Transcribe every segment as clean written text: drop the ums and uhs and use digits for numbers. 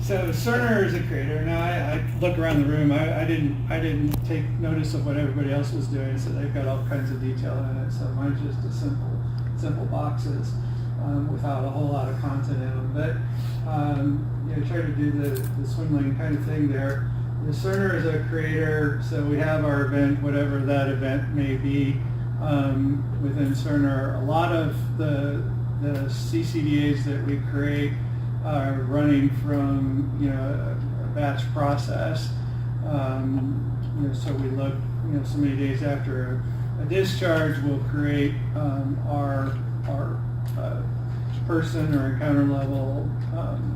So Cerner is a creator. Now I look around the room. I didn't take notice of what everybody else was doing. So they've got all kinds of detail in it. So mine's just a simple boxes without a whole lot of content in them. But try to do the swim lane kind of thing there. The Cerner is a creator. So we have our event, whatever that event may be within Cerner. A lot of the CCDAs that we create are running from a batch process. So we look so many days after a discharge, we'll create our person or encounter level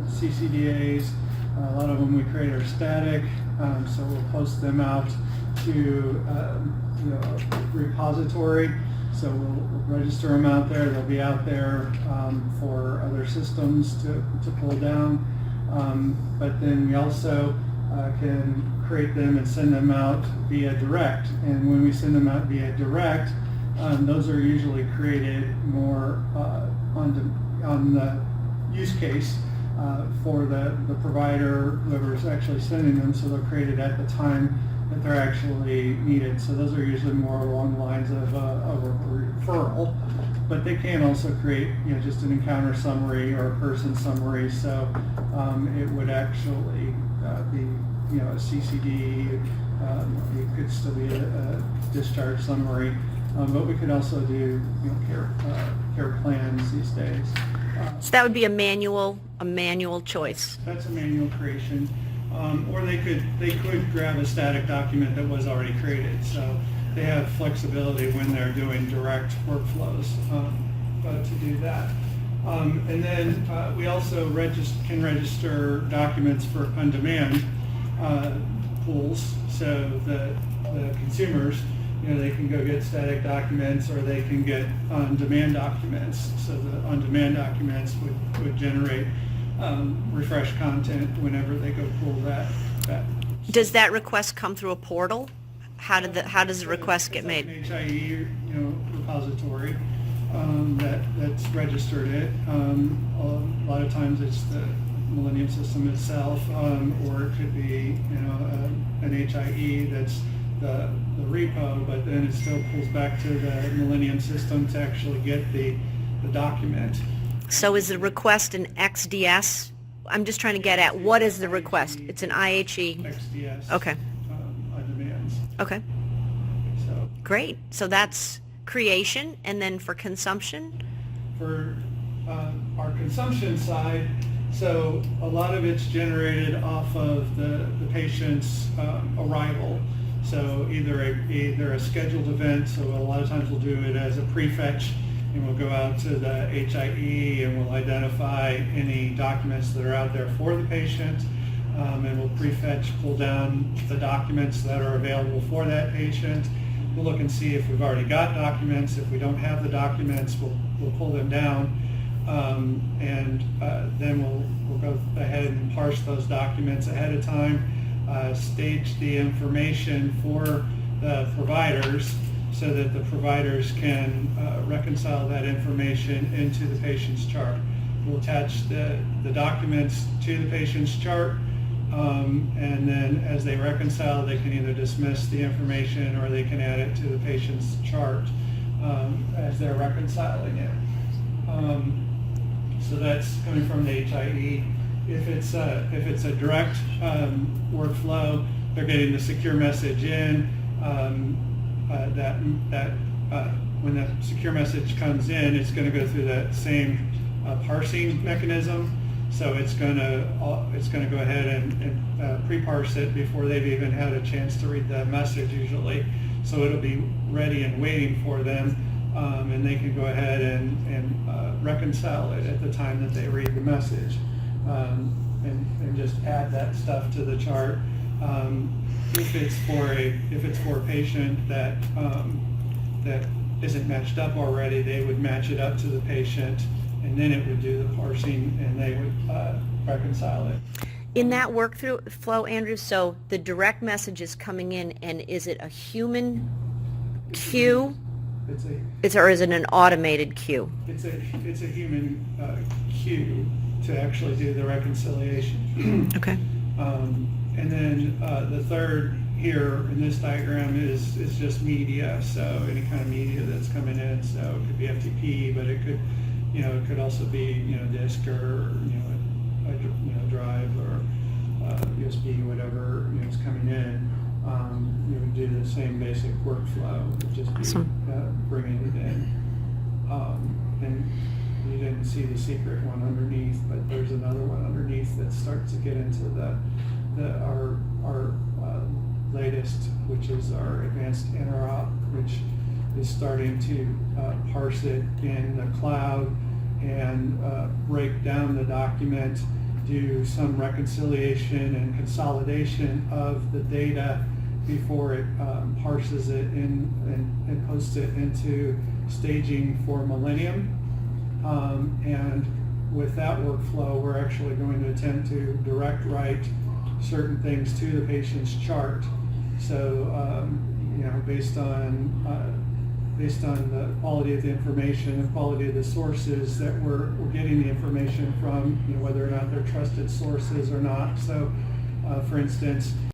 CCDAs. A lot of them we create are static, so we'll post them out to a repository. So we'll register them out there. They'll be out there for other systems to pull down. But then we also can create them and send them out via direct. And when we send them out via direct, those are usually created more on the use case for the provider, whoever's actually sending them. So they're created at the time that they're actually needed. So those are usually more along the lines of a referral, but they can also create just an encounter summary or a person summary. So it would actually be a CCD. It could still be a discharge summary, but we could also do care plans these days. So that would be a manual choice. That's a manual creation. Or they could grab a static document that was already created. So they have flexibility when they're doing direct workflows to do that. And then we also can register documents for on-demand pools. So the consumers, they can go get static documents or they can get on-demand documents. So the on-demand documents would generate refresh content whenever they go pull that. Does that request come through a portal? How does the request get made? It's like an HIE, repository that's registered it. A lot of times it's the Millennium system itself, or it could be an HIE that's the repo, but then it still pulls back to the Millennium system to actually get the document. So is the request an XDS? I'm just trying to get at what is the request? It's an IHE. XDS. Okay. On demands. Okay. So Great. So that's creation, and then for consumption? for our consumption side, so a lot of it's generated off of the patient's arrival. So either a scheduled event, so a lot of times we'll do it as a prefetch, and we'll go out to the HIE and we'll identify any documents that are out there for the patient, and we'll prefetch, pull down the documents that are available for that patient. We'll look and see if we've already got documents. If we don't have the documents, we'll pull them down, and then we'll go ahead and parse those documents ahead of time, stage the information for the providers so that the providers can reconcile that information into the patient's chart. We'll attach the documents to the patient's chart, and then as they reconcile, they can either dismiss the information or they can add it to the patient's chart as they're reconciling it. So that's coming from the HIE. If it's a direct workflow, they're getting the secure message in. When that secure message comes in, it's going to go through that same parsing mechanism. So it's going to go ahead and pre-parse it before they've even had a chance to read the message usually. So it'll be ready and waiting for them, and they can go ahead and reconcile it at the time that they read the message, and just add that stuff to the chart. If it's for a patient that isn't matched up already, they would match it up to the patient, and then it would do the parsing, and they would reconcile it. In that workthrough flow, Andrew, so the direct message is coming in, and is it a human queue Or is it an automated queue? It's a human queue to actually do the reconciliation. Okay. And then the third here in this diagram is just media. So any kind of media that's coming in. So it could be FTP, but it could, it could also be, disk or, a drive or USB, whatever, is coming in. You would do the same basic workflow, would just be Awesome. bringing it in. And you didn't see the secret one underneath, but there's another one underneath that starts to get into our latest, which is our advanced interop, which is starting to parse it in the cloud and break down the document, do some reconciliation and consolidation of the data before it parses it in and posts it into staging for Millennium. And with that workflow, we're actually going to attempt to direct write certain things to the patient's chart. So, based on the quality of the information and quality of the sources that we're getting the information from, whether or not they're trusted sources or not. So, for instance,